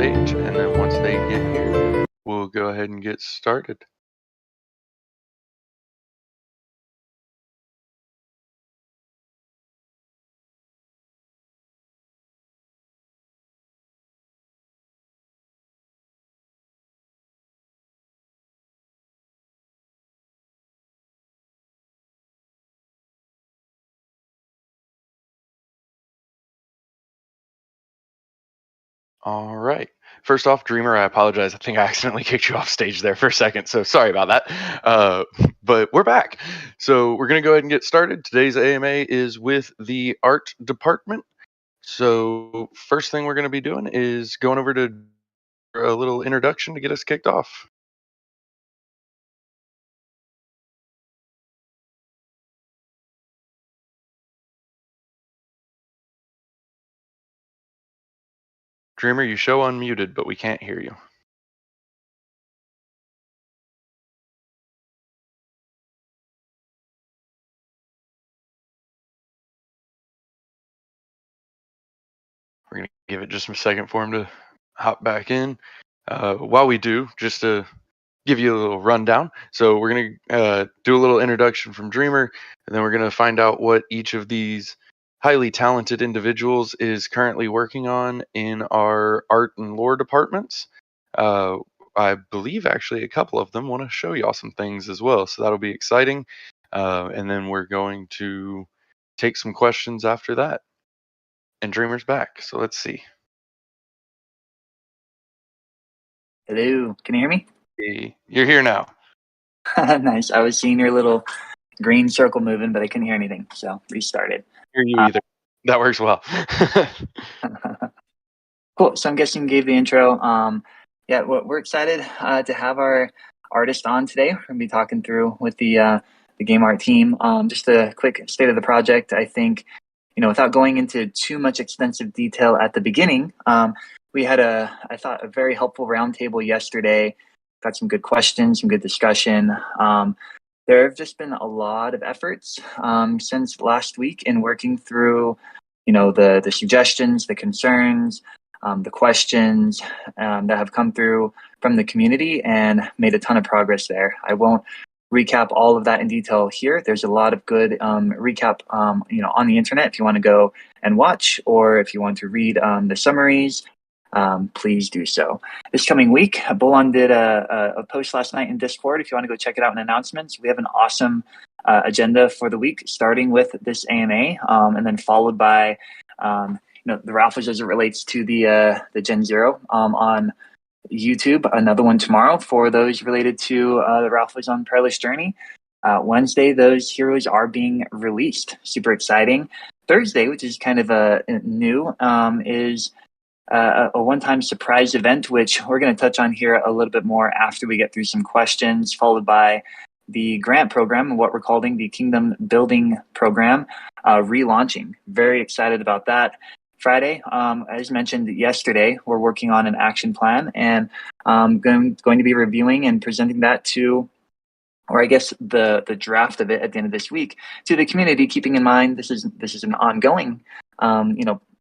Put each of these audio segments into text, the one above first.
stage, and then once they get here, we'll go ahead and get started. All right. First off, Dreamer, I apologize. I think I accidentally kicked you off stage there for a second, so sorry about that. But we're back. So we're going to go ahead and get started. Today's AMA is with the art department. So first thing we're going to be doing is going over to a little introduction to get us kicked off. Dreamer, you show unmuted, but we can't hear you. We're going to give it just a second for him to hop back in. While we do, just to give you a little rundown. So we're going to do a little introduction from Dreamer, and then we're going to find out what each of these highly talented individuals is currently working on in our art and lore departments. Uh, I believe actually a couple of them want to show y'all some things as well, so that'll be exciting. And then we're going to take some questions after that. And Dreamer's back, so let's see. Hello, can you hear me? Hey, you're here now. Nice. I was seeing your little green circle moving, but I couldn't hear anything, so restarted. Hear you either. That works well. Cool. So I'm guessing you gave the intro. Yeah, we're excited to have our artist on today. We're gonna be talking through with the game art team. Just a quick state of the project. I think, without going into too much extensive detail at the beginning, we had I thought, a very helpful roundtable yesterday. Got some good questions, some good discussion. There have just been a lot of efforts since last week in working through, the suggestions, the concerns, the questions that have come through from the community, and made a ton of progress there. I won't recap all of that in detail here. There's a lot of good recap, on the internet if you want to go and watch, or if you want to read the summaries. Please do so. This coming week, Bolon did a post last night in Discord. If you want to go check it out in announcements, we have an awesome agenda for the week, starting with this AMA, and then followed by the raffles as it relates to the Gen Zero on YouTube. Another one tomorrow for those related to the raffles on Perilous Journey. Wednesday, those heroes are being released. Super exciting. Thursday, which is kind of new, is a one-time surprise event, which we're going to touch on here a little bit more after we get through some questions, followed by the grant program, what we're calling the Kingdom Building Program, relaunching. Very excited about that. Friday, as mentioned yesterday, we're working on an action plan, and going to be reviewing and presenting that to, or I guess the draft of it at the end of this week, to the community, keeping in mind this is an ongoing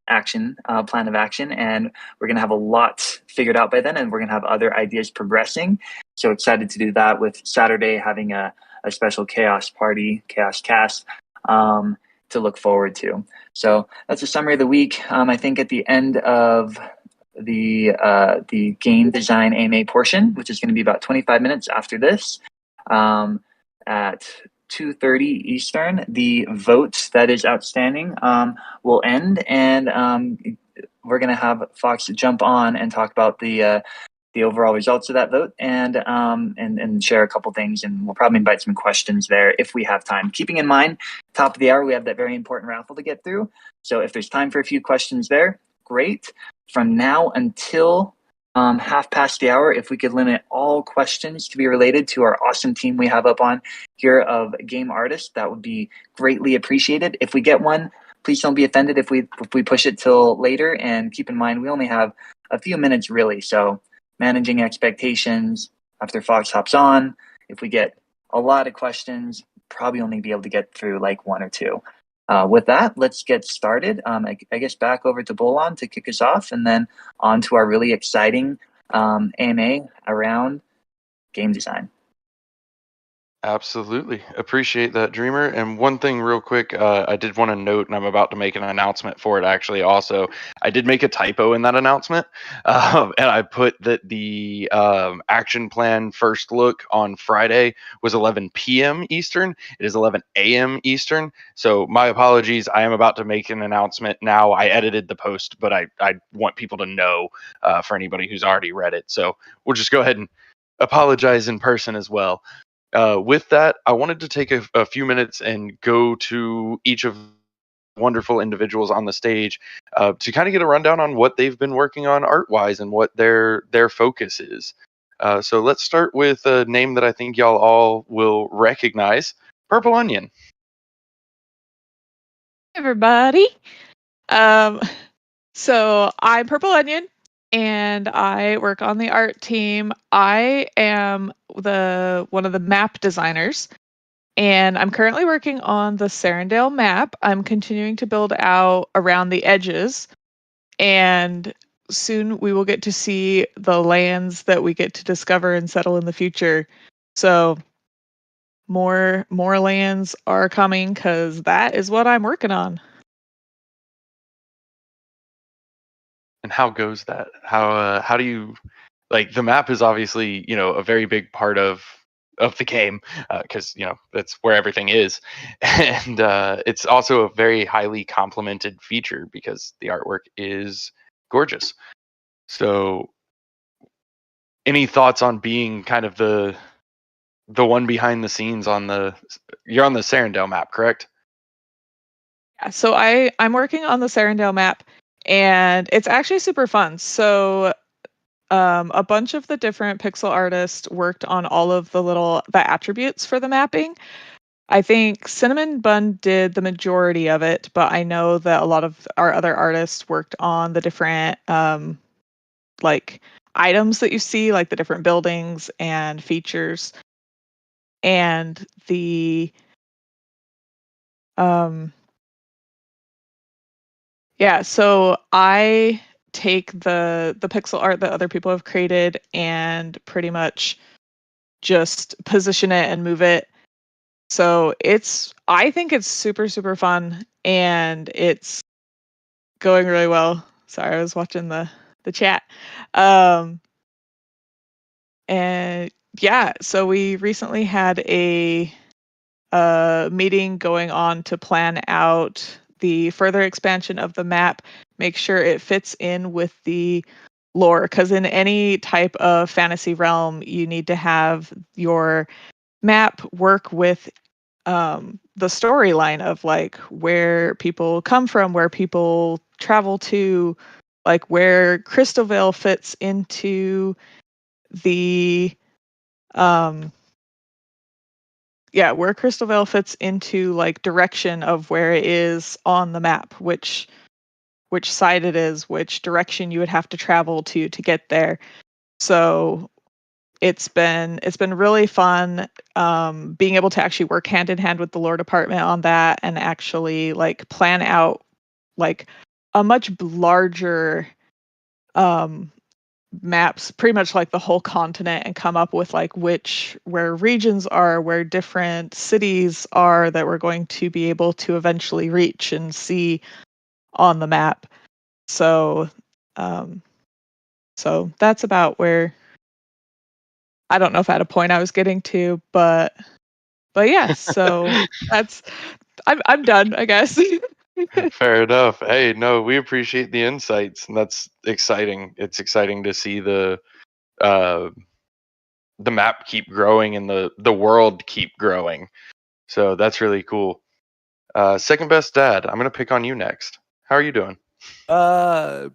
action plan of action, and we're going to have a lot figured out by then, and we're going to have other ideas progressing. So excited to do that, with Saturday having a special chaos party, chaos cast, to look forward to. So that's a summary of the week. I think at the end of the game design AMA portion, which is going to be about 25 minutes after this, at 2:30 Eastern, the vote that is outstanding will end, and we're going to have Fox jump on and talk about the overall results of that vote, and share a couple things, and we'll probably invite some questions there if we have time. Keeping in mind, top of the hour, we have that very important raffle to get through. So if there's time for a few questions there, great. From now until half past the hour, if we could limit all questions to be related to our awesome team we have up on here of game artists, that would be greatly appreciated. If we get one, please don't be offended if we push it till later, and keep in mind we only have a few minutes really, so managing expectations after Fox hops on. If we get a lot of questions, probably only be able to get through like one or two. With that, let's get started. I guess back over to Bolon to kick us off, and then on to our really exciting AMA around game design. Absolutely. Appreciate that, Dreamer. And one thing, real quick, I did want to note, and I'm about to make an announcement for it actually. Also, I did make a typo in that announcement, and I put that the action plan first look on Friday was 11 p.m. Eastern. It is 11 a.m. Eastern. So, my apologies. I am about to make an announcement now. I edited the post, but I want people to know for anybody who's already read it. So, we'll just go ahead and apologize in person as well. With that, I wanted to take a few minutes and go to each of wonderful individuals on the stage to kind of get a rundown on what they've been working on art-wise and what their focus is. So let's start with a name that I think y'all all will recognize, Purple Onion. Everybody. So I'm Purple Onion and I work on the art team. I am one of the map designers and I'm currently working on the Serendale map. I'm continuing to build out around the edges and soon we will get to see the lands that we get to discover and settle in the future. So more lands are coming because that is what I'm working on. And how goes that? How do you like the map is obviously a very big part of the game because that's where everything is, and it's also a very highly complimented feature because the artwork is gorgeous. So, any thoughts on being kind of the one behind the scenes on you're on the Serendale map, correct? Yeah, so I'm working on the Serendale map, and it's actually super fun. So a bunch of the different pixel artists worked on all of the attributes for the mapping. I think Cinnamon Bun did the majority of it, but I know that a lot of our other artists worked on the different like items that you see, like the different buildings and features, and the um yeah, so I take the pixel art that other people have created and pretty much just position it and move it. So I think it's super super fun and it's going really well. Sorry, I was watching the chat. Um and yeah, so we recently had a meeting going on to plan out the further expansion of the map, make sure it fits in with the lore. Because in any type of fantasy realm, you need to have your map work with the storyline of like where people come from, where people travel to, like where Crystalvale fits into the um where Crystalvale fits into like direction of where it is on the map, which side it is, which direction you would have to travel to get there. So it's been really fun being able to actually work hand in hand with the lore department on that and actually like plan out like a much larger um maps, pretty much like the whole continent, and come up with like where regions are, where different cities are that we're going to be able to eventually reach and see on the map. So um so that's about where, I don't know if I had a point I was getting to, but yeah, so that's I'm done, I guess. Fair enough. Hey, no, we appreciate the insights, and that's exciting. It's exciting to see uh, the map keep growing and the world keep growing. So that's really cool. Second best dad, I'm gonna pick on you next. How are you doing?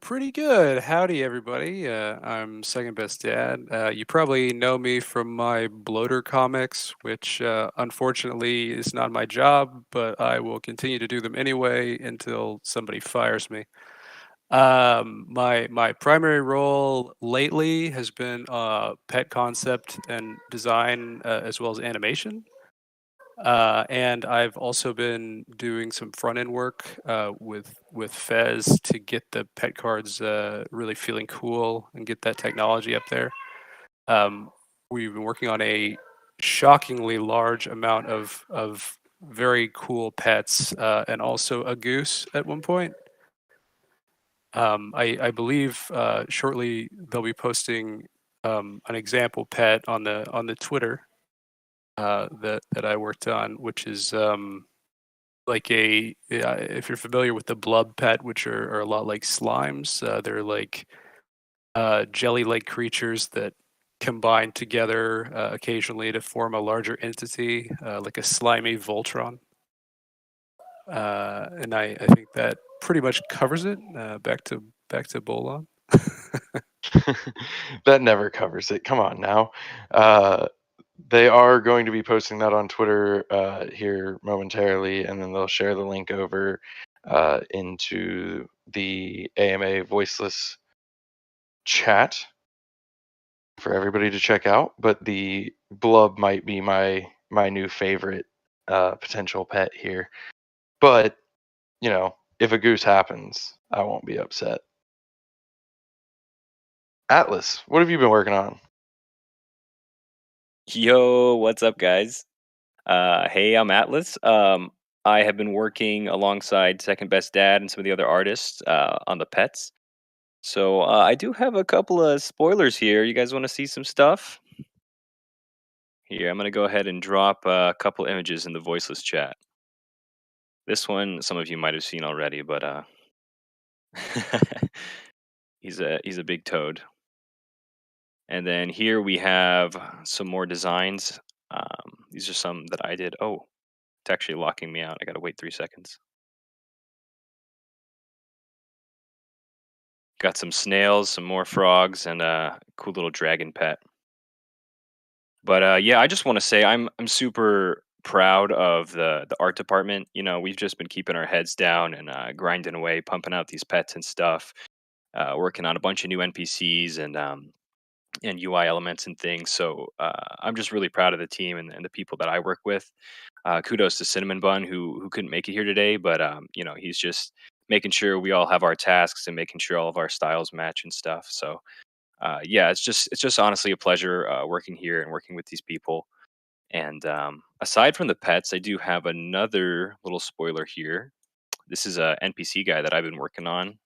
Pretty good. Howdy, everybody. I'm Second Best Dad. You probably know me from my bloater comics, which unfortunately is not my job, but I will continue to do them anyway until somebody fires me. My primary role lately has been pet concept and design, as well as animation. And I've also been doing some front end work with Fez to get the pet cards really feeling cool and get that technology up there. We've been working on a shockingly large amount of very cool pets and also a goose at one point. I believe shortly they'll be posting an example pet on the Twitter that I worked on, which is like if you're familiar with the blub pet, which are a lot like slimes. They're like jelly-like creatures that combine together occasionally to form a larger entity, like a slimy Voltron. And I think that pretty much covers it. Back to Bolon. That never covers it. Come on now. They are going to be posting that on Twitter here momentarily, and then they'll share the link over into the AMA Voiceless chat for everybody to check out. But the blub might be my new favorite potential pet here. But if a goose happens, I won't be upset. Atlas, what have you been working on? Yo, what's up, guys? Hey, I'm Atlas. I have been working alongside Second Best Dad and some of the other artists on the pets. So I do have a couple of spoilers here. You guys want to see some stuff? Here, I'm going to go ahead and drop a couple images in the voiceless chat. This one, some of you might have seen already, but he's a big toad. And then here we have some more designs. These are some that I did. Oh, it's actually locking me out. I got to wait 3 seconds. Got some snails, some more frogs, and a cool little dragon pet. But yeah, I just want to say I'm super proud of the art department. We've just been keeping our heads down and grinding away, pumping out these pets and stuff. Working on a bunch of new NPCs and UI elements and things. So I'm just really proud of the team and the people that I work with. Kudos to Cinnamon Bun who couldn't make it here today, but he's just making sure we all have our tasks and making sure all of our styles match and stuff. So yeah, it's just honestly a pleasure working here and working with these people. And aside from the pets, I do have another little spoiler here. This is a NPC guy that I've been working on,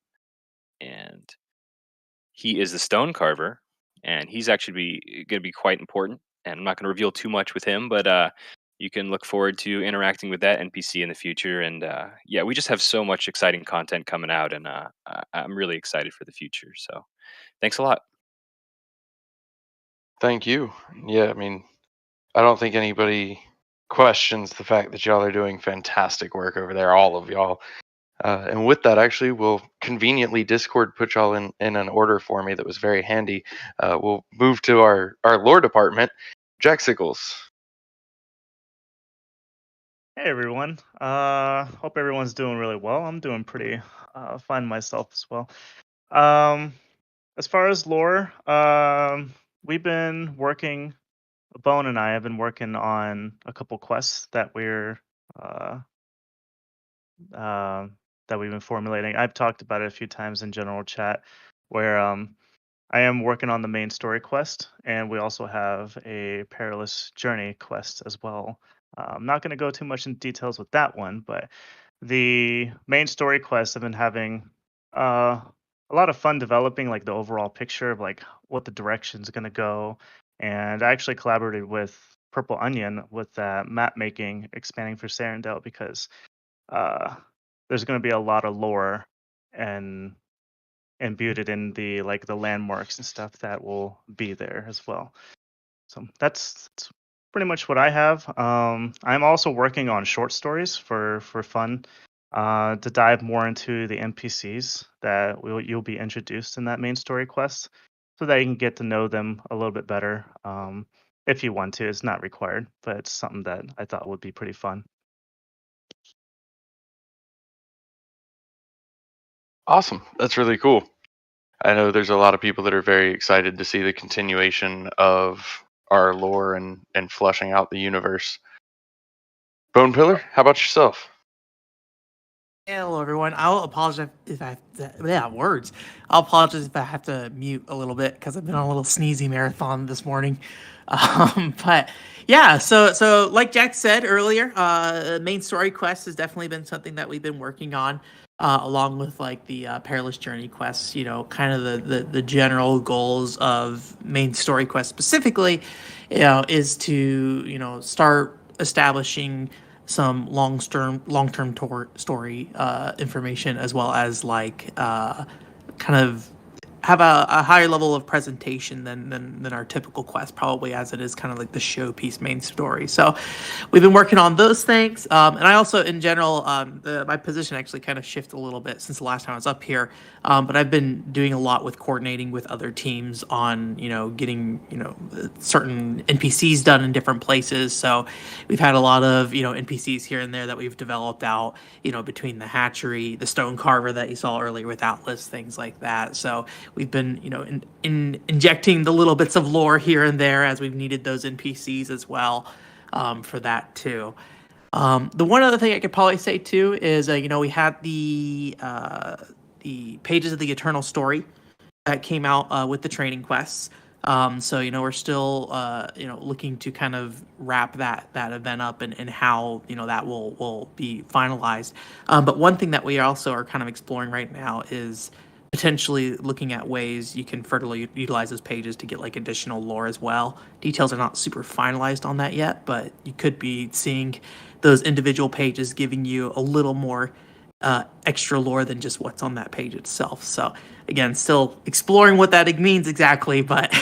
and he is the stone carver, and he's actually going to be quite important. And I'm not going to reveal too much with him, but you can look forward to interacting with that NPC in the future. And yeah, we just have so much exciting content coming out, and I'm really excited for the future. So thanks a lot. Thank you. Yeah, I mean, I don't think anybody questions the fact that y'all are doing fantastic work over there, all of y'all. And with that, actually, we'll conveniently Discord put y'all in an order for me that was very handy. We'll move to our lore department. Jack Sickles. Hey everyone. Hope everyone's doing really well. I'm doing pretty fine myself as well. As far as lore, we've been working. Bone and I have been working on a couple quests that uh, that we've been formulating. I've talked about it a few times in general chat, where I am working on the main story quest, and we also have a perilous journey quest as well. I'm not going to go too much in details with that one, but the main story quests have been having a lot of fun developing like the overall picture of like what the direction's going to go. And I actually collaborated with Purple Onion with that map making expanding for Sarendale because uh, there's going to be a lot of lore and imbued in the like the landmarks and stuff that will be there as well. So that's pretty much what I have. I'm also working on short stories for fun to dive more into the NPCs that you'll be introduced in that main story quest, so that you can get to know them a little bit better. If you want to, it's not required, but it's something that I thought would be pretty fun. Awesome. That's really cool. I know there's a lot of people that are very excited to see the continuation of our lore and fleshing out the universe. Bone Pillar, how about yourself? Hello, everyone. I'll apologize if I have to, yeah, words. I'll apologize if I have to mute a little bit because I've been on a little sneezy marathon this morning. But yeah, so like Jack said earlier, main story quest has definitely been something that we've been working on, along with like the perilous journey quests. You know, kind of the general goals of main story quest specifically, is to start establishing some long-term story information, as well as like kind of have a higher level of presentation than our typical quest, probably, as it is kind of like the showpiece main story. So we've been working on those things, and I also, in general, my position actually kind of shifted a little bit since the last time I was up here. But I've been doing a lot with coordinating with other teams on getting certain NPCs done in different places. So we've had a lot of NPCs here and there that we've developed out, between the hatchery, the stone carver that you saw earlier with Atlas, things like that. So we've been injecting the little bits of lore here and there as we've needed those NPCs as well, for that too. The one other thing I could probably say too is we had the pages of the Eternal Story that came out with the training quests. So we're still looking to kind of wrap that event up, and how that will be finalized. But one thing that we also are kind of exploring right now is potentially looking at ways you can further utilize those pages to get like additional lore as well. Details are not super finalized on that yet, but you could be seeing those individual pages giving you a little more extra lore than just what's on that page itself. So again, still exploring what that means exactly, but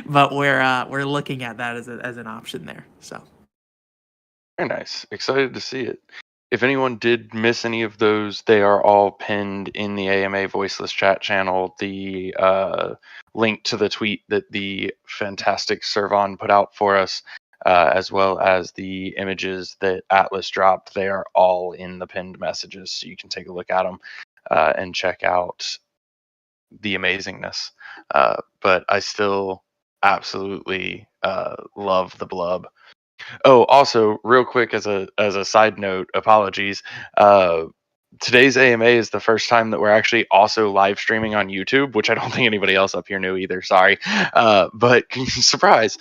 but we're looking at that as an option there. So Very nice. Excited to see it. If anyone did miss any of those, they are all pinned in the AMA Voiceless chat channel. The link to the tweet that the fantastic Servon put out for us, as well as the images that Atlas dropped, they are all in the pinned messages, so you can take a look at them and check out the amazingness. But I still absolutely love the blub. Oh, also, real quick, as a side note, apologies. Today's AMA is the first time that we're actually also live streaming on YouTube, which I don't think anybody else up here knew either. Sorry, but surprise.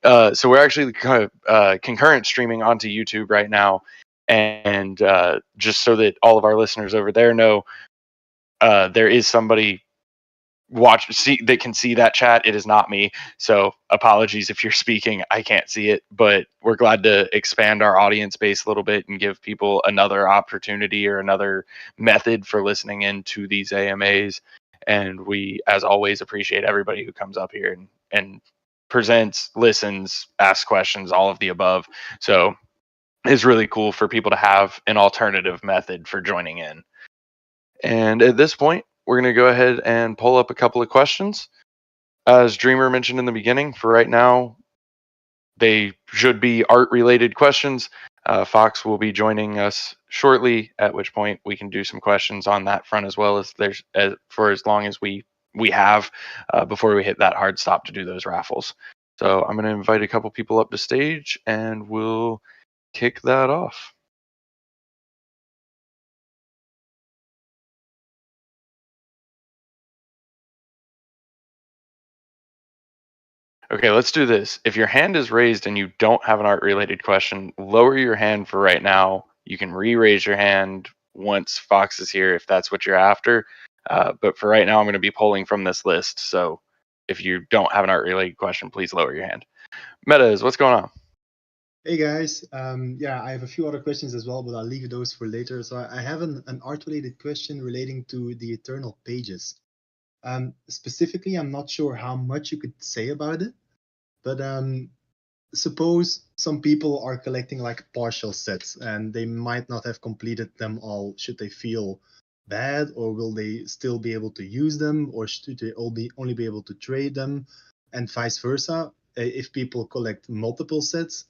So we're actually kind of concurrent streaming onto YouTube right now, and just so that all of our listeners over there know, there is somebody they can see that chat. It is not me, so apologies if you're speaking, I can't see it, but we're glad to expand our audience base a little bit and give people another opportunity or another method for listening into these AMAs. And we, as always, appreciate everybody who comes up here and presents, listens, asks questions, all of the above. So it's really cool for people to have an alternative method for joining in. And at this point, we're going to go ahead and pull up a couple of questions. As Dreamer mentioned in the beginning, for right now, they should be art-related questions. Fox will be joining us shortly, at which point we can do some questions on that front as well, for as long as we have before we hit that hard stop to do those raffles. So I'm going to invite a couple people up to stage, and we'll kick that off. Okay, let's do this. If your hand is raised and you don't have an art-related question, lower your hand for right now. You can re-raise your hand once Fox is here if that's what you're after. But for right now, I'm going to be pulling from this list. So if you don't have an art-related question, please lower your hand. Metas, what's going on? Hey guys, yeah, I have a few other questions as well, but I'll leave those for later. So I have an art-related question relating to the Eternal Pages. Specifically, I'm not sure how much you could say about it, but suppose some people are collecting like partial sets and they might not have completed them all. Should they feel bad, or will they still be able to use them, or should they only be able to trade them, and vice versa? If people collect multiple sets,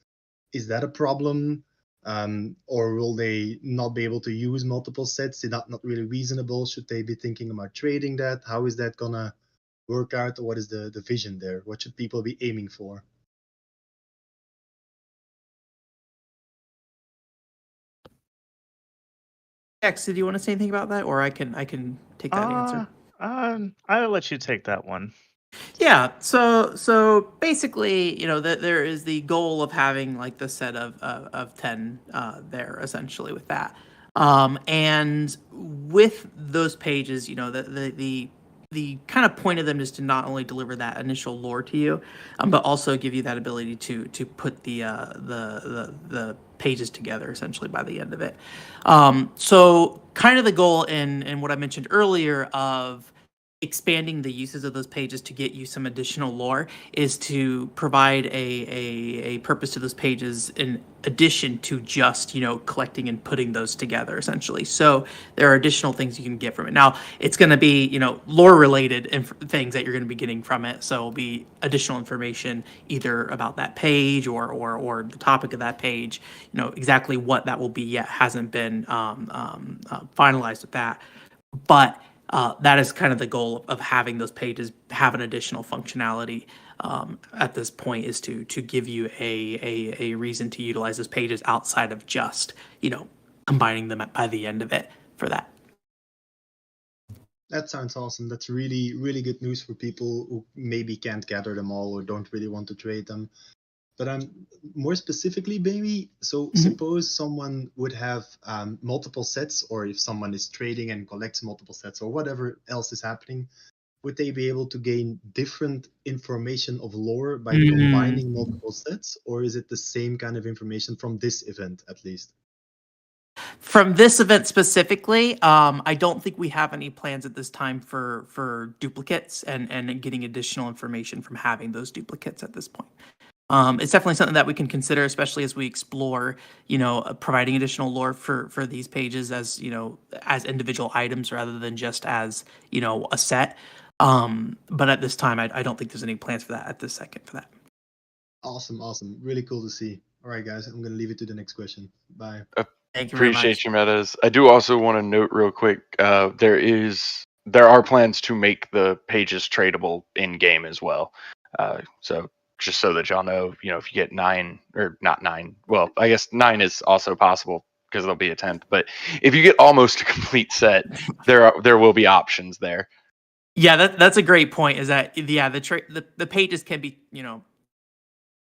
is that a problem? Or will they not be able to use multiple sets? Is that not really reasonable? Should they be thinking about trading that? How is that gonna work out? What is the vision there? What should people be aiming for? X, did you want to say anything about that, or I can take that answer? I'll let you take that one. Yeah. So basically, there is the goal of having like the set of 10 there essentially with that. And with those pages, the kind of point of them is to not only deliver that initial lore to you, but also give you that ability to put the pages together essentially by the end of it. So kind of the goal in what I mentioned earlier of expanding the uses of those pages to get you some additional lore is to provide a purpose to those pages in addition to just collecting and putting those together essentially. So there are additional things you can get from it. Now it's going to be lore related things that you're going to be getting from it, so it'll be additional information either about that page or the topic of that page. Exactly what that will be yet hasn't been finalized with that, but that is kind of the goal of having those pages have an additional functionality at this point, is to give you a reason to utilize those pages outside of just combining them by the end of it for that. That sounds awesome. That's really, really good news for people who maybe can't gather them all or don't really want to trade them. But more specifically, maybe, so suppose someone would have multiple sets, or if someone is trading and collects multiple sets or whatever else is happening, would they be able to gain different information of lore by combining multiple sets, or is it the same kind of information from this event at least? From this event specifically, I don't think we have any plans at this time for duplicates and getting additional information from having those duplicates at this point. It's definitely something that we can consider, especially as we explore, providing additional lore for these pages as, as individual items rather than just as, a set. But at this time, I don't think there's any plans for that at this second for that. Awesome. Really cool to see. All right, guys, I'm going to leave it to the next question. Bye. Thank you very much. Appreciate you, Metas. I do also want to note real quick, there are plans to make the pages tradable in game as well. So just so that y'all know, if you get 9 or not 9, well, I guess 9 is also possible because there'll be a 10th. But if you get almost a complete set, there will be options there. Yeah, that's a great point. Is that the pages can be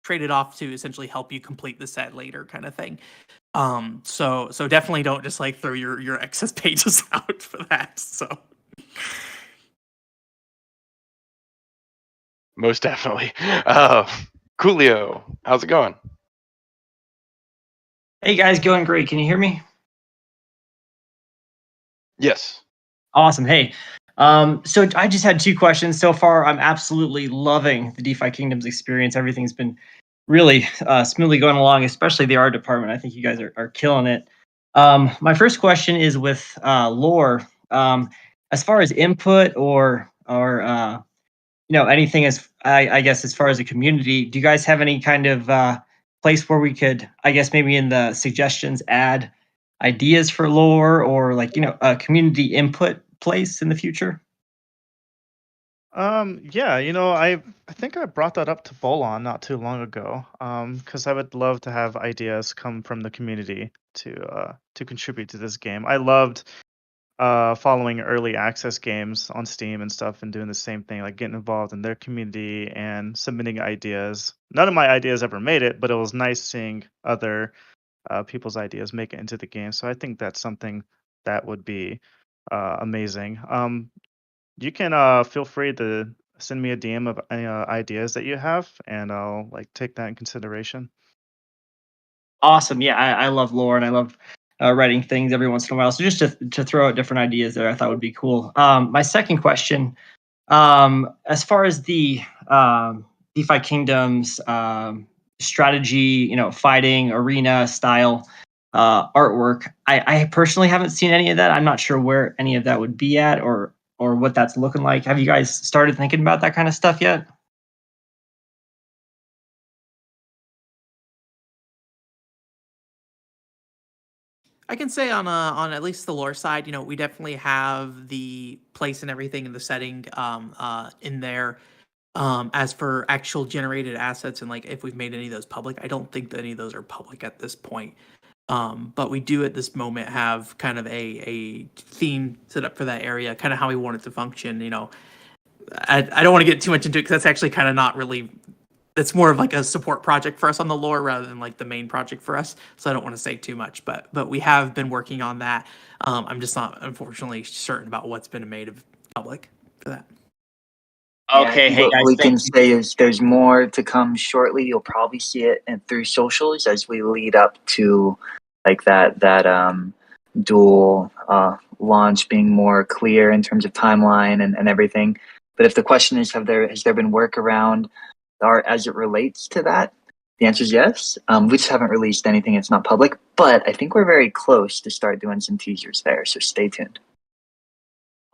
traded off to essentially help you complete the set later, kind of thing. So definitely don't just like throw your excess pages out for that. So Most definitely. Coolio, how's it going? Hey guys, going great. Can you hear me? Yes. Awesome. Hey, so I just had 2 questions so far. I'm absolutely loving the DeFi Kingdoms experience. Everything's been really smoothly going along, especially the art department. I think you guys are killing it. My first question is with lore. As far as input or anything, as I guess as far as a community, do you guys have any kind of place where we could, I guess maybe in the suggestions, add ideas for lore or like a community input place in the future? Yeah, I think I brought that up to Bolon not too long ago. Because I would love to have ideas come from the community to contribute to this game. I loved following early access games on Steam and stuff and doing the same thing, like getting involved in their community and submitting ideas. None of my ideas ever made it, but it was nice seeing other people's ideas make it into the game. So I think that's something that would be amazing. You can feel free to send me a DM of any ideas that you have, and I'll take that in consideration. Awesome. Yeah, I love lore and I love writing things every once in a while. So just to throw out different ideas there, I thought would be cool. My second question, as far as the DeFi Kingdoms strategy, fighting arena style artwork, I personally haven't seen any of that. I'm not sure where any of that would be at or what that's looking like. Have you guys started thinking about that kind of stuff yet? I can say on at least the lore side, we definitely have the place and everything in the setting in there. As for actual generated assets and like if we've made any of those public, I don't think that any of those are public at this point. But we do at this moment have kind of a theme set up for that area, kind of how we want it to function. I don't want to get too much into it because that's actually kind of not really. That's more of like a support project for us on the lore rather than like the main project for us. So I don't want to say too much, but we have been working on that. I'm just not unfortunately certain about what's been made of public for that. Okay, hey what guys, we can thank you. say is there's more to come shortly. You'll probably see it through socials as we lead up to like that dual launch being more clear in terms of timeline and everything. But if the question is, has there been work around as it relates to that? The answer is yes. We just haven't released anything. It's not public, but I think we're very close to start doing some teasers there. So stay tuned.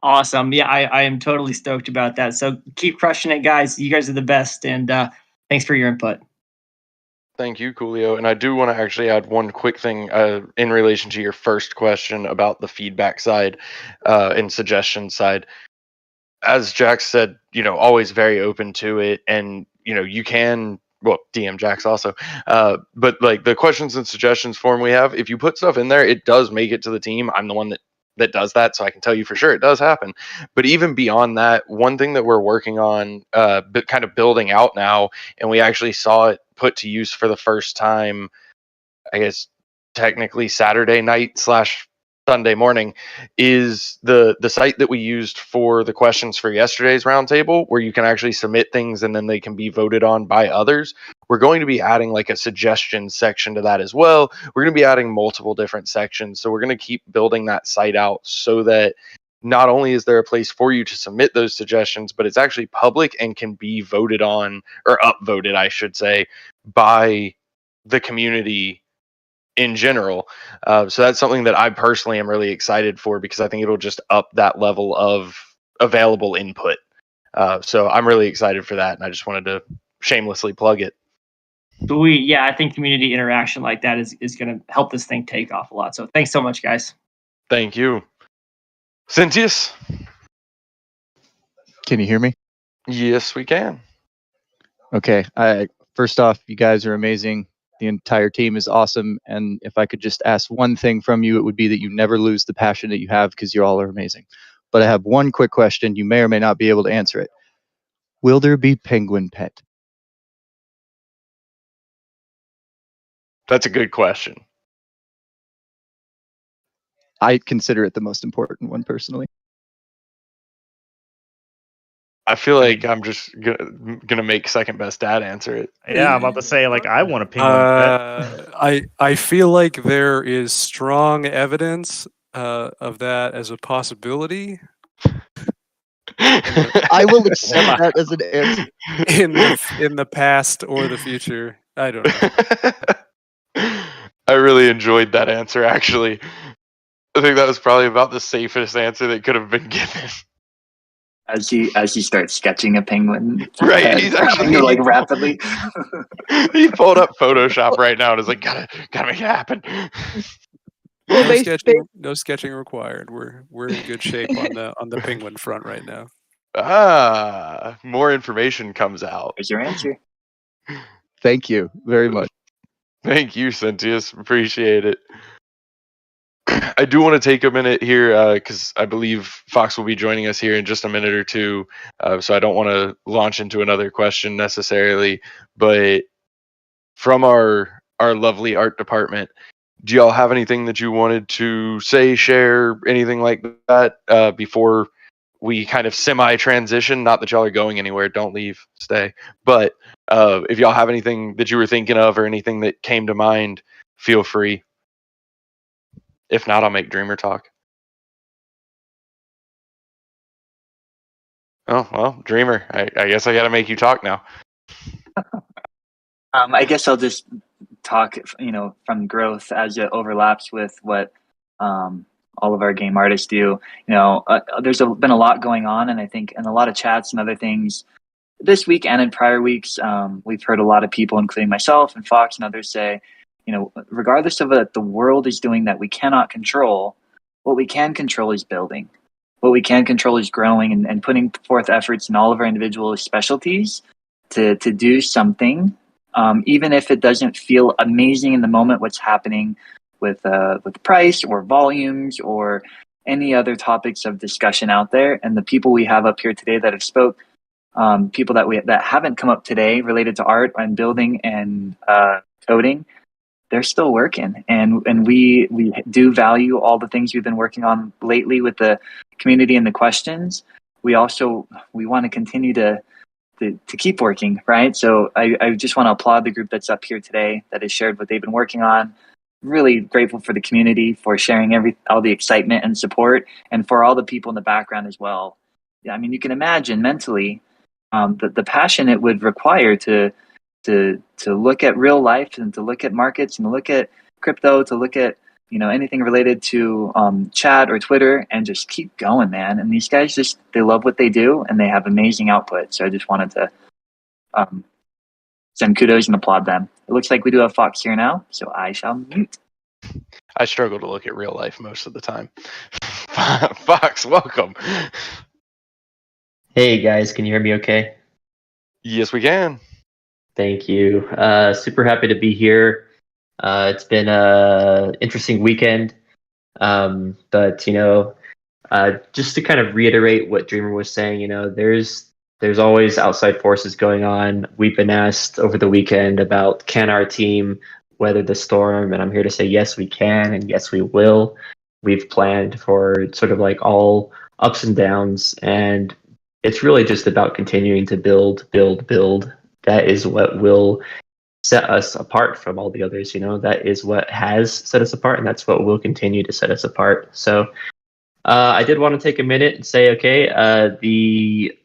Awesome. Yeah, I am totally stoked about that. So keep crushing it, guys. You guys are the best, and thanks for your input. Thank you, Coolio. And I do want to actually add one quick thing in relation to your first question about the feedback side and suggestion side. As Jax said, always very open to it. And, you can, well, DM Jax also. But like the questions and suggestions form we have, if you put stuff in there, it does make it to the team. I'm the one that does that. So I can tell you for sure it does happen. But even beyond that, one thing that we're working on, but kind of building out now, and we actually saw it put to use for the first time, I guess technically Saturday night / Sunday morning, is the site that we used for the questions for yesterday's roundtable, where you can actually submit things and then they can be voted on by others. We're going to be adding like a suggestion section to that as well. We're going to be adding multiple different sections. So we're going to keep building that site out so that not only is there a place for you to submit those suggestions, but it's actually public and can be voted on, or upvoted, I should say, by the community in general. So that's something that I personally am really excited for, because I think it'll just up that level of available input. So I'm really excited for that, and I just wanted to shamelessly plug it. Yeah, I think community interaction like that is going to help this thing take off a lot. So thanks so much, guys. Thank you. Cynthius? Can you hear me? Yes, we can. Okay. First off, you guys are amazing. The entire team is awesome. And if I could just ask one thing from you, it would be that you never lose the passion that you have, because you all are amazing. But I have one quick question. You may or may not be able to answer it. Will there be penguin pet? That's a good question. I consider it the most important one personally. I feel like I'm just gonna make second best dad answer it. Yeah, I'm about to say, like, I want a penguin pet. I feel like there is strong evidence of that as a possibility. I will accept that as an answer. in the past or the future. I don't know. I really enjoyed that answer, actually. I think that was probably about the safest answer that could have been given. As he starts sketching a penguin, right? He's actually like rapidly. He pulled up Photoshop right now and is like, gotta make it happen. Well, no sketching required. We're in good shape on the penguin front right now. More information comes out. There's your answer. Thank you very much. Thank you, Cynthius. Appreciate it. I do want to take a minute here because I believe Fox will be joining us here in just a minute or two. So I don't want to launch into another question necessarily. But from our lovely art department, do y'all have anything that you wanted to say, share, anything like that before we kind of semi-transition? Not that y'all are going anywhere. Don't leave. Stay. But if y'all have anything that you were thinking of or anything that came to mind, feel free. If not, I'll make Dreamer talk. Oh, well, Dreamer, I guess I got to make you talk now. I guess I'll just talk, from growth as it overlaps with what all of our game artists do. There's been a lot going on, and I think in a lot of chats and other things this week and in prior weeks, we've heard a lot of people, including myself and Fox and others, say, regardless of what the world is doing that we cannot control, what we can control is building. What we can control is growing and putting forth efforts in all of our individual specialties to do something, even if it doesn't feel amazing in the moment what's happening. with price or volumes or any other topics of discussion out there. And the people we have up here today that have spoke, people that haven't come up today related to art and building and coding, they're still working, and we do value all the things we've been working on lately with the community and the questions. We want to continue to keep working, right? So I just want to applaud the group that's up here today that has shared what they've been working on. Really grateful for the community for sharing all the excitement and support, and for all the people in the background as well. Yeah, I mean, you can imagine mentally the passion it would require to look at real life and to look at markets and to look at crypto, to look at anything related to chat or Twitter, and just keep going, man. And these guys they love what they do and they have amazing output. So I just wanted to send kudos and applaud them. It looks like we do have Fox here now, so I shall mute. I struggle to look at real life most of the time. Fox, welcome. Hey guys, can you hear me okay? Yes, we can. Thank you. Super happy to be here. It's been a interesting weekend. But just to kind of reiterate what Dreamer was saying, there's always outside forces going on. We've been asked over the weekend about, can our team weather the storm? And I'm here to say yes, we can, and yes, we will. We've planned for sort of like all ups and downs, and it's really just about continuing to build. That is what will set us apart from all the others. That is what has set us apart, and that's what will continue to set us apart. So I did want to take a minute and say, okay, the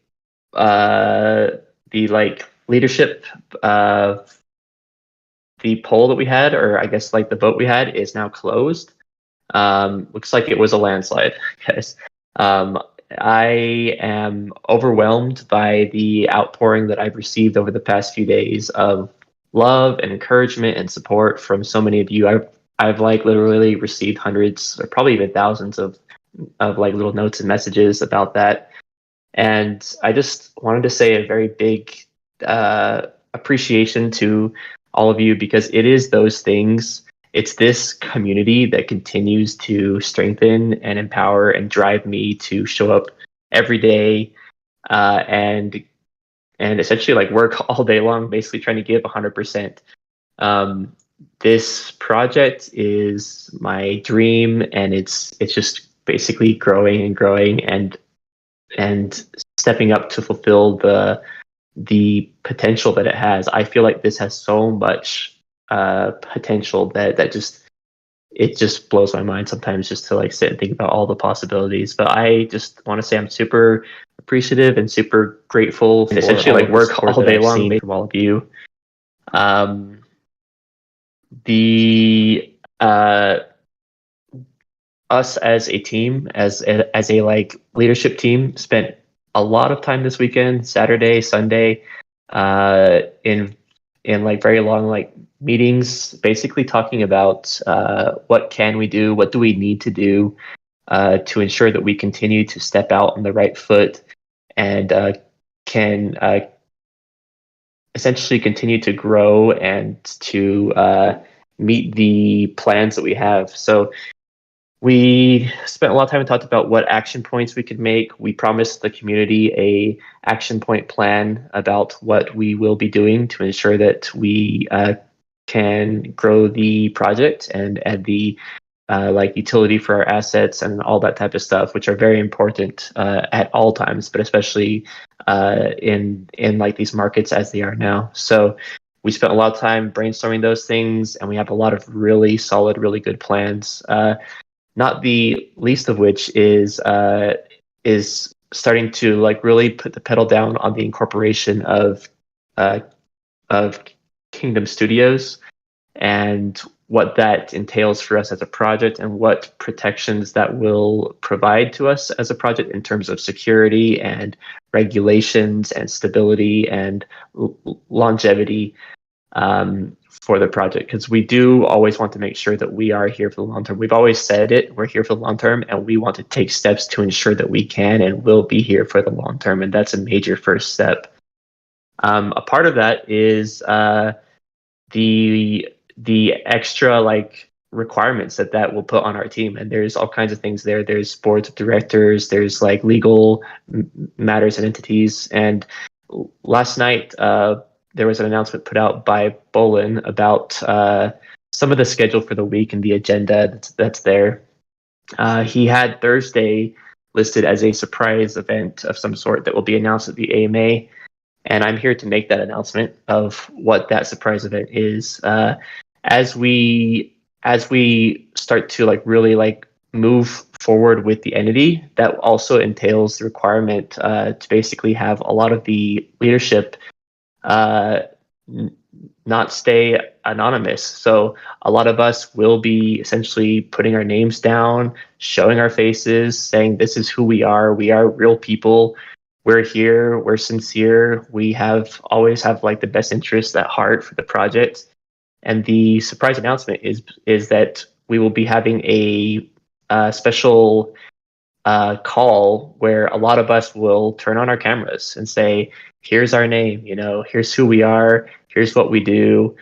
leadership, the poll that we had, or I guess like the vote we had, is now closed. Looks like it was a landslide, guys. I am overwhelmed by the outpouring that I've received over the past few days of love and encouragement and support from so many of you. I've like literally received hundreds or probably even thousands of like little notes and messages about that. And I just wanted to say a very big appreciation to all of you, because it is those things. It's this community that continues to strengthen and empower and drive me to show up every day and essentially like work all day long, basically trying to give 100%. This project is my dream, and it's just basically growing and growing and stepping up to fulfill the potential that it has. I feel like this has so much potential that it just blows my mind sometimes, just to like sit and think about all the possibilities. But I just want to say I'm super appreciative and super grateful and essentially like work all day long from all of you. Us as a team, as a like leadership team, spent a lot of time this weekend, Saturday, Sunday, in like very long like meetings, basically talking about what can we do, what do we need to do to ensure that we continue to step out on the right foot and can essentially continue to grow and to meet the plans that we have. So we spent a lot of time and talked about what action points we could make. We promised the community a action point plan about what we will be doing to ensure that we can grow the project and add the like utility for our assets and all that type of stuff, which are very important at all times, but especially in like these markets as they are now. So we spent a lot of time brainstorming those things, and we have a lot of really solid, really good plans. Not the least of which is starting to like really put the pedal down on the incorporation of Kingdom Studios and what that entails for us as a project, and what protections that will provide to us as a project in terms of security and regulations and stability and longevity for the project, because we do always want to make sure that we are here for the long term. We've always said it, we're here for the long term, and we want to take steps to ensure that we can and will be here for the long term, and that's a major first step. A part of that is the extra like requirements that will put on our team. And there's all kinds of things there. There's boards of directors, there's like legal matters and entities. And last night, there was an announcement put out by Bolin about some of the schedule for the week and the agenda that's there. He had Thursday listed as a surprise event of some sort that will be announced at the AMA. And I'm here to make that announcement of what that surprise event is. As we start to like really like move forward with the entity, that also entails the requirement to basically have a lot of the leadership not stay anonymous. So a lot of us will be essentially putting our names down, showing our faces, saying this is who we are. We are real people. We're here. We're sincere. We always have like the best interests at heart for the project. And the surprise announcement is that we will be having a special call where a lot of us will turn on our cameras and say, here's our name, here's who we are, here's what we do.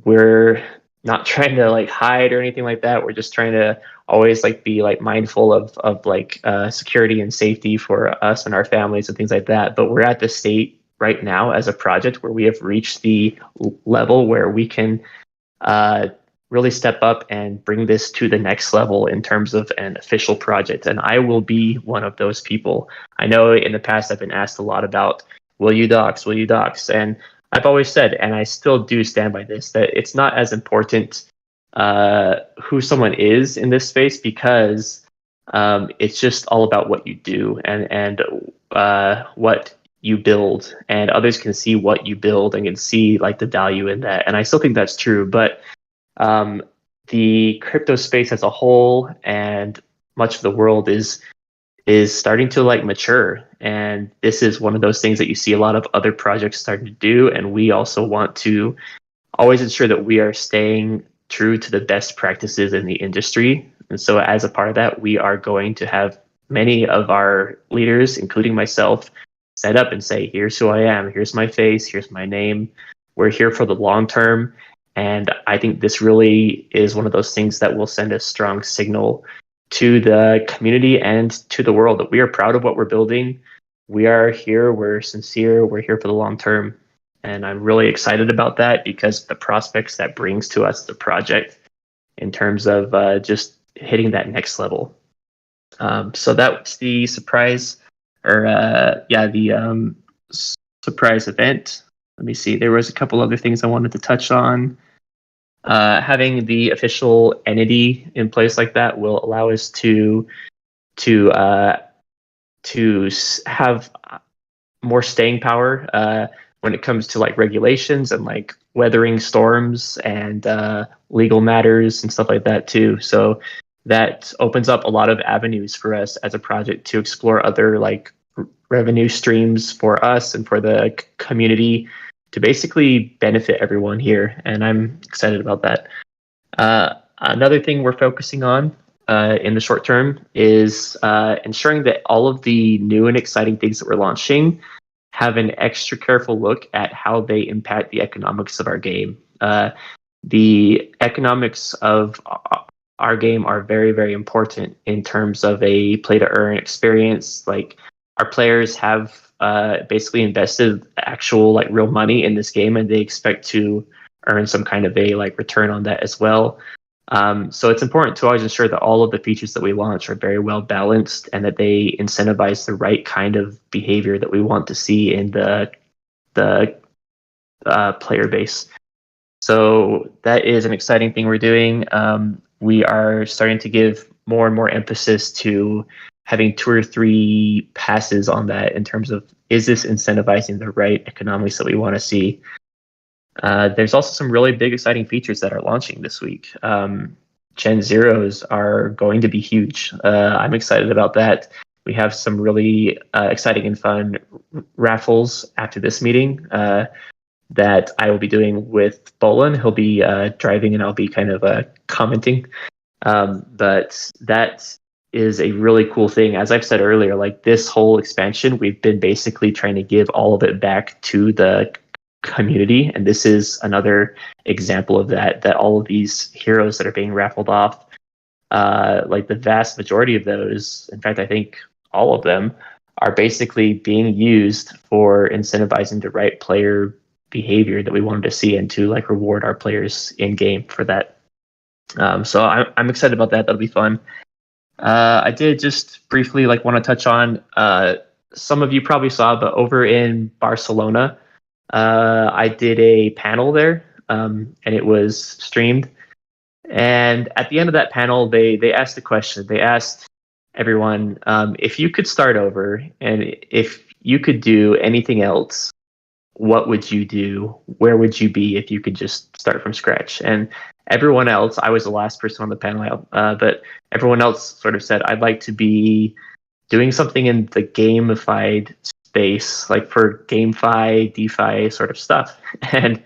We're not trying to like hide or anything like that. We're just trying to always like be like mindful of like security and safety for us and our families and things like that. But we're at the state right now as a project where we have reached the level where we can really step up and bring this to the next level in terms of an official project. And I will be one of those people. I know in the past I've been asked a lot about, will you dox? And I've always said, and I still do stand by this, that it's not as important who someone is in this space, because it's just all about what you do and what you build, and others can see what you build and can see like the value in that. And I still think that's true, but the crypto space as a whole and much of the world is starting to like mature, and this is one of those things that you see a lot of other projects starting to do. And we also want to always ensure that we are staying true to the best practices in the industry. And so as a part of that, we are going to have many of our leaders, including myself, set up and say, here's who I am, here's my face, here's my name. We're here for the long term. And I think this really is one of those things that will send a strong signal to the community and to the world that we are proud of what we're building. We are here, we're sincere, we're here for the long term. And I'm really excited about that because of the prospects that brings to us the project in terms of just hitting that next level. So that was the surprise, surprise event. Let me see, there was a couple other things I wanted to touch on. Having the official entity in place like that will allow us to have more staying power when it comes to like regulations and like weathering storms and legal matters and stuff like that too. So that opens up a lot of avenues for us as a project to explore other like revenue streams for us and for the community, to basically benefit everyone here. And I'm excited about that. Another thing we're focusing on in the short term is ensuring that all of the new and exciting things that we're launching have an extra careful look at how they impact the economics of our game. The economics of our game are very, very important in terms of a play to earn experience. Like, our players have basically invested actual like real money in this game, and they expect to earn some kind of a like return on that as well. So it's important to always ensure that all of the features that we launch are very well balanced and that they incentivize the right kind of behavior that we want to see in the player base. So that is an exciting thing we're doing. We are starting to give more and more emphasis to having 2 or 3 passes on that in terms of, is this incentivizing the right economics that we want to see? There's also some really big, exciting features that are launching this week. Gen Zeros are going to be huge. I'm excited about that. We have some really exciting and fun raffles after this meeting that I will be doing with Bolin. He'll be driving and I'll be kind of commenting. But that is a really cool thing. As I've said earlier, like this whole expansion, we've been basically trying to give all of it back to the community. And this is another example of that all of these heroes that are being raffled off, like the vast majority of those, in fact, I think all of them, are basically being used for incentivizing the right player behavior that we wanted to see and to like reward our players in game for that. So I'm excited about that. That'll be fun. I did just briefly like want to touch on some of you probably saw, but over in Barcelona, I did a panel there, and it was streamed. And at the end of that panel, they asked a question. They asked everyone, if you could start over and if you could do anything else, what would you do? Where would you be if you could just start from scratch? And everyone else, I was the last person on the panel, but everyone else sort of said, I'd like to be doing something in the gamified space, like for GameFi, DeFi sort of stuff. And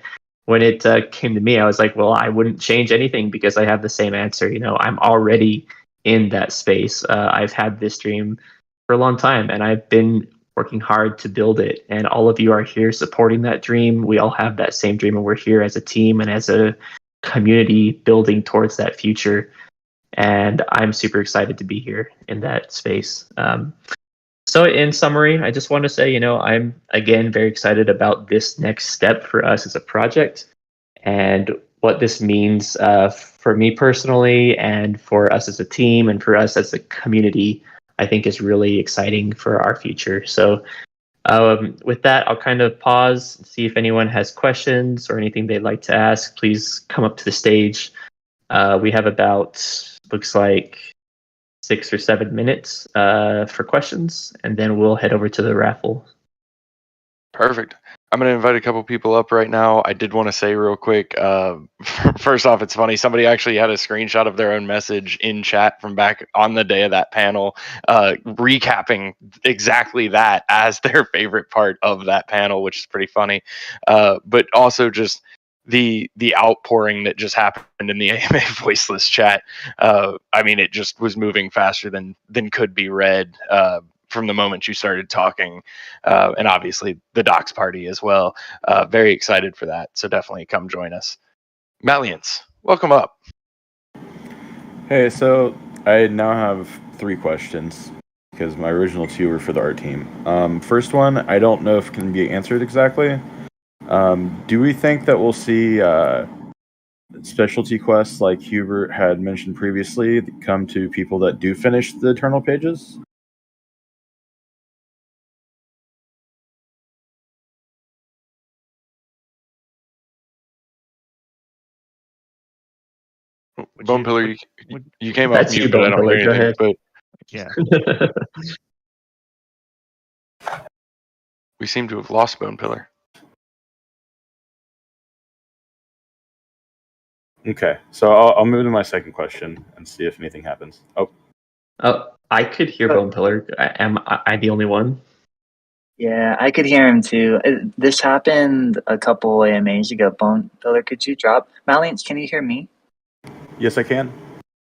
when it came to me, I was like, well, I wouldn't change anything because I have the same answer. You know, I'm already in that space. I've had this dream for a long time, and I've been working hard to build it. And all of you are here supporting that dream. We all have that same dream, and we're here as a team and as a community building towards that future. And I'm super excited to be here in that space. So in summary, I just want to say, you know, I'm again very excited about this next step for us as a project and what this means for me personally and for us as a team and for us as a community. I think is really exciting for our future. So with that, I'll kind of pause and see if anyone has questions or anything they'd like to ask. Please come up to the stage. We have about, looks like 6 or 7 minutes for questions, and then we'll head over to the raffle. Perfect. I'm going to invite a couple people up right now. I did want to say real quick, first off, it's funny. Somebody actually had a screenshot of their own message in chat from back on the day of that panel, recapping exactly that as their favorite part of that panel, which is pretty funny. But also just the outpouring that just happened in the AMA voiceless chat. I mean, it just was moving faster than could be read. From the moment you started talking, and obviously the docs party as well. Very excited for that. So definitely come join us. Maliance, welcome up. Hey, so I now have 3 questions because my original 2 were for the art team. First one, I don't know if it can be answered exactly. Do we think that we'll see specialty quests like Hubert had mentioned previously come to people that do finish the Eternal pages? Bone Pillar, you came off That's you, mute, but I Bone don't hear Pillar. Go anything. ahead. But Yeah. we seem to have lost Bone Pillar. Okay, so I'll move to my second question and see if anything happens. Oh, I could hear Bone Pillar. Am I the only one? Yeah, I could hear him too. This happened a couple AMAs ago. Bone Pillar, could you drop? Maliance, can you hear me? yes, I can.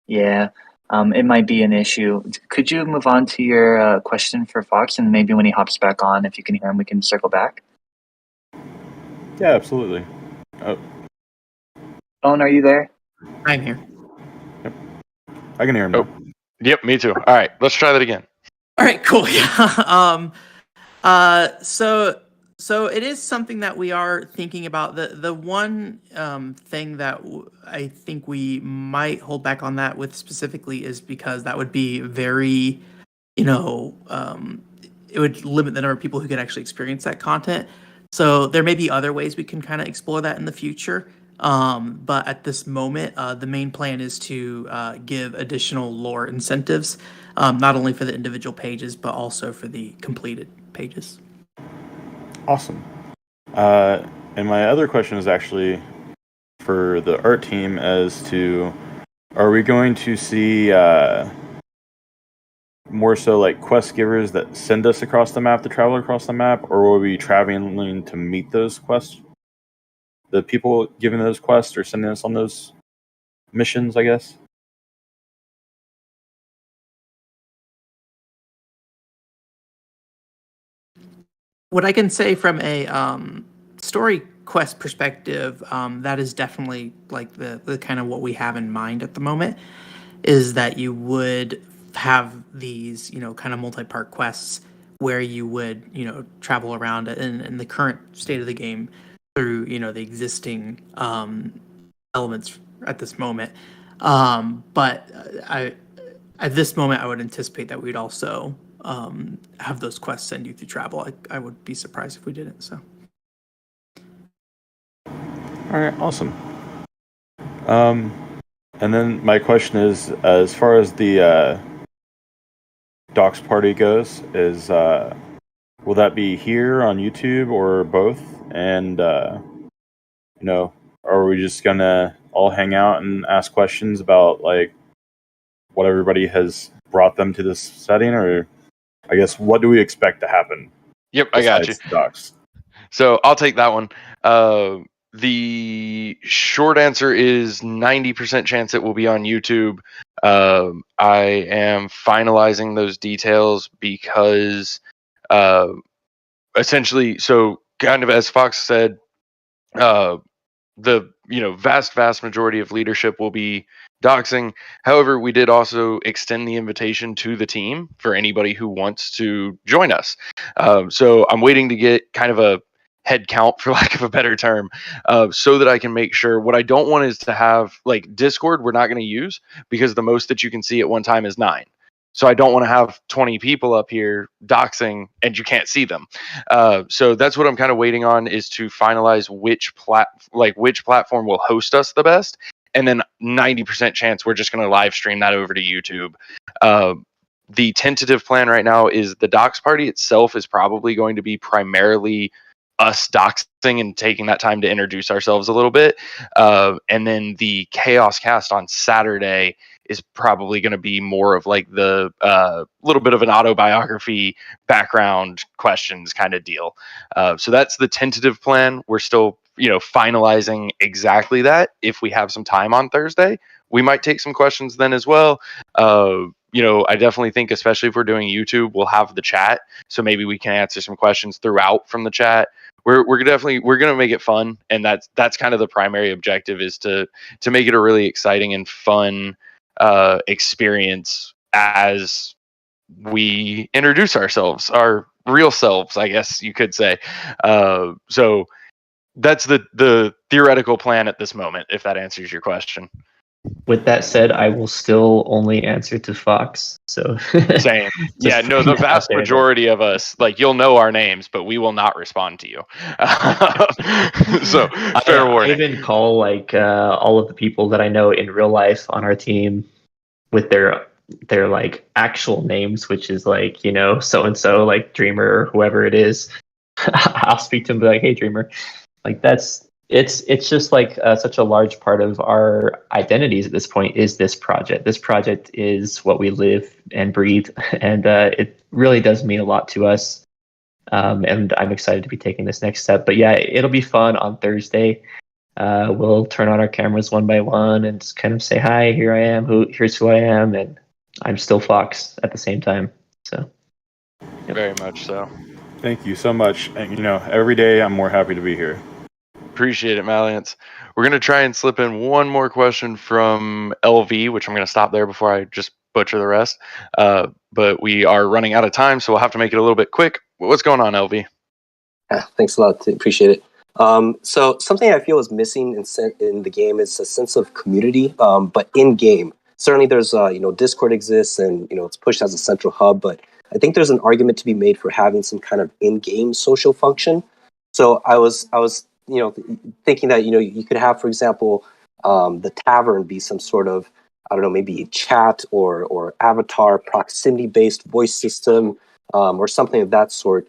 Yeah, it might be an issue. Could you move on to your question for Fox, and maybe when he hops back on, if you can hear him, we can circle back? Yeah, absolutely. Oh, Bone, are you there? I'm here. I can hear him now. Yep, me too. All right, let's try that again. All right, cool. Yeah. So it is something that we are thinking about. The one thing that I think we might hold back on that with specifically is because that would be very, it would limit the number of people who could actually experience that content. So there may be other ways we can kind of explore that in the future. But at this moment, the main plan is to give additional lore incentives, not only for the individual pages, but also for the completed pages. Awesome. And my other question is actually for the art team as to, are we going to see more so like quest givers that send us across the map to travel across the map, or will we be traveling to meet those quests? The people giving those quests or sending us on those missions, I guess? What I can say from a story quest perspective, that is definitely like the kind of what we have in mind at the moment, is that you would have these, kind of multi-part quests where you would, travel around in the current state of the game through, the existing elements at this moment. But at this moment, I would anticipate that we'd also have those quests send you through travel. I would be surprised if we didn't. So. All right, awesome. And then my question is, as far as the Docs party goes, is will that be here on YouTube or both? And are we just gonna all hang out and ask questions about like what everybody has brought them to this setting, or I guess what do we expect to happen? Yep, I got you. Docs. So I'll take that one. The short answer is 90% chance it will be on YouTube. I am finalizing those details because essentially, so kind of as Fox said, the vast majority of leadership will be doxing. However, we did also extend the invitation to the team for anybody who wants to join us. So I'm waiting to get kind of a head count, for lack of a better term, so that I can make sure. What I don't want is to have like Discord we're not going to use, because the most that you can see at one time is 9. So I don't want to have 20 people up here doxing and you can't see them. So that's what I'm kind of waiting on, is to finalize which platform will host us the best. And then 90% chance we're just going to live stream that over to YouTube. The tentative plan right now is the docs party itself is probably going to be primarily us doxing and taking that time to introduce ourselves a little bit. And then the Chaos Cast on Saturday is probably going to be more of like the little bit of an autobiography, background questions kind of deal. So that's the tentative plan. We're still, finalizing exactly that. If we have some time on Thursday, we might take some questions then as well. I definitely think, especially if we're doing YouTube, we'll have the chat, so maybe we can answer some questions throughout from the chat. We're gonna make it fun, and that's kind of the primary objective, is to make it a really exciting and fun experience as we introduce ourselves, our real selves, I guess you could say. So that's the theoretical plan at this moment, if that answers your question. With that said, I will still only answer to Fox. So same. Yeah, no, the vast majority of us, like, you'll know our names, but we will not respond to you. So fair warning. I even call like all of the people that I know in real life on our team with their like actual names, which is like, so and so, like Dreamer or whoever it is. I'll speak to them and be like, hey Dreamer. Like it's just like such a large part of our identities at this point is this project. This project is what we live and breathe, and it really does mean a lot to us. And I'm excited to be taking this next step. But yeah, it'll be fun on Thursday. We'll turn on our cameras one by one and just kind of say, hi, here I am, here's who I am, and I'm still Fox at the same time. So yep. Very much so. Thank you so much. And every day I'm more happy to be here. Appreciate it, Maliance. We're going to try and slip in one more question from LV, which I'm going to stop there before I just butcher the rest. But we are running out of time, so we'll have to make it a little bit quick. What's going on, LV? Thanks a lot. Appreciate it. So something I feel is missing in the game is a sense of community, but in game. Certainly there's, Discord exists and, it's pushed as a central hub, but I think there's an argument to be made for having some kind of in-game social function. So I was thinking that, you could have, for example, the tavern be some sort of, I don't know, maybe chat or avatar proximity-based voice system, or something of that sort,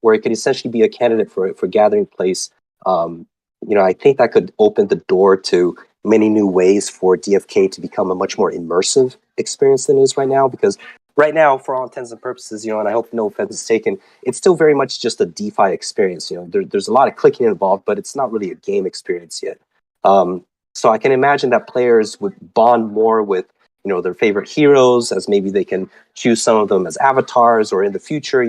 where it could essentially be a candidate for gathering place. I think that could open the door to many new ways for DFK to become a much more immersive experience than it is right now, because right now, for all intents and purposes, and I hope no offense is taken, it's still very much just a DeFi experience. There's a lot of clicking involved, but it's not really a game experience yet. So I can imagine that players would bond more with, their favorite heroes, as maybe they can choose some of them as avatars, or in the future,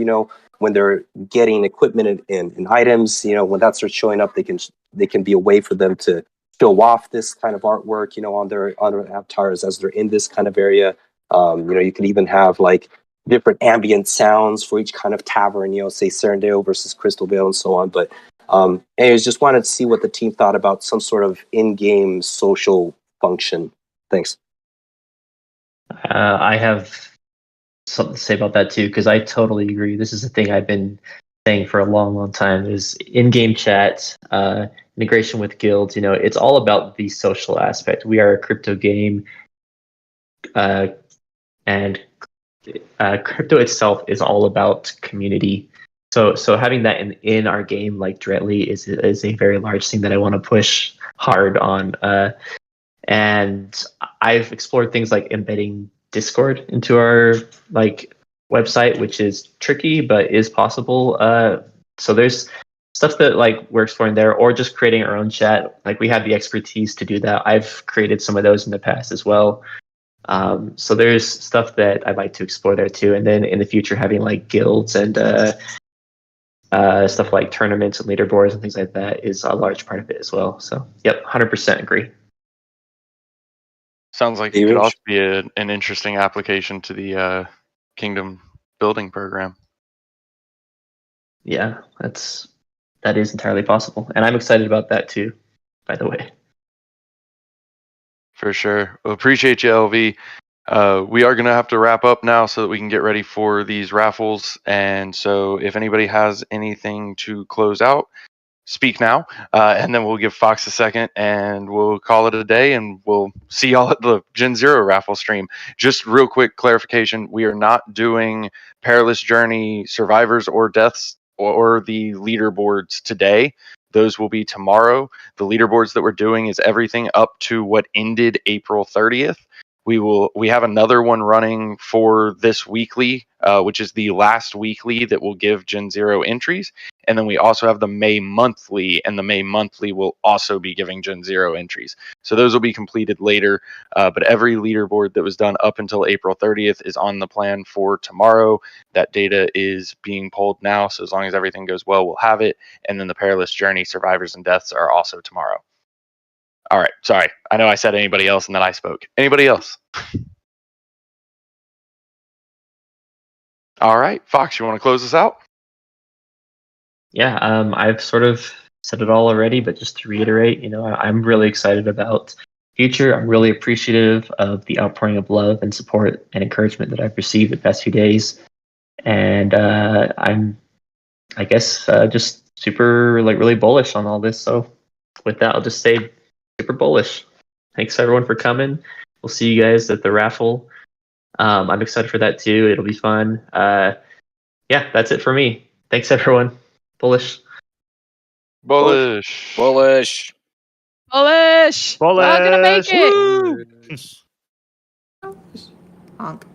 when they're getting equipment and items, when that starts showing up, they can be a way for them to show off this kind of artwork, on their avatars as they're in this kind of area. You can even have like different ambient sounds for each kind of tavern, say Serendale versus Crystal Vale and so on. But anyways, just wanted to see what the team thought about some sort of in-game social function. Thanks. I have something to say about that too, because I totally agree. This is a thing I've been saying for a long, long time, is in-game chat, integration with guilds. It's all about the social aspect. We are a crypto game, and crypto itself is all about community. So having that in our game like directly is a very large thing that I want to push hard on. And I've explored things like embedding Discord into our website, which is tricky but is possible. So there's stuff that we're exploring there, or just creating our own chat. We have the expertise to do that. I've created some of those in the past as well. So there's stuff that I'd like to explore there too. And then in the future, having guilds and stuff like tournaments and leaderboards and things like that is a large part of it as well. So yep, 100% agree. Sounds like it could also be an interesting application to the kingdom building program. Yeah, that is entirely possible, and I'm excited about that too, by the way. For sure. Well, appreciate you, LV. We are going to have to wrap up now so that we can get ready for these raffles. And so if anybody has anything to close out, speak now, and then we'll give Fox a second and we'll call it a day, and we'll see y'all at the Gen Zero raffle stream. Just real quick clarification, we are not doing Perilous Journey survivors or deaths or the leaderboards today. Those will be tomorrow. The leaderboards that we're doing is everything up to what ended April 30th. We have another one running for this weekly, which is the last weekly that will give Gen Zero entries. And then we also have the May monthly, and the May monthly will also be giving Gen Zero entries. So those will be completed later. But every leaderboard that was done up until April 30th is on the plan for tomorrow. That data is being pulled now. So as long as everything goes well, we'll have it. And then the Perilous Journey survivors and deaths are also tomorrow. All right. Sorry. I know I said anybody else and then I spoke. Anybody else? All right. Fox, you want to close this out? Yeah, I've sort of said it all already, but just to reiterate, I'm really excited about future. I'm really appreciative of the outpouring of love and support and encouragement that I've received the past few days. And I'm, I guess, just super, really bullish on all this. So with that, I'll just say super bullish. Thanks everyone for coming. We'll see you guys at the raffle. I'm excited for that too. It'll be fun. Yeah, that's it for me. Thanks everyone. Bullish. Bullish. Bullish. Bullish. We're all gonna make it. Bullish. Honk.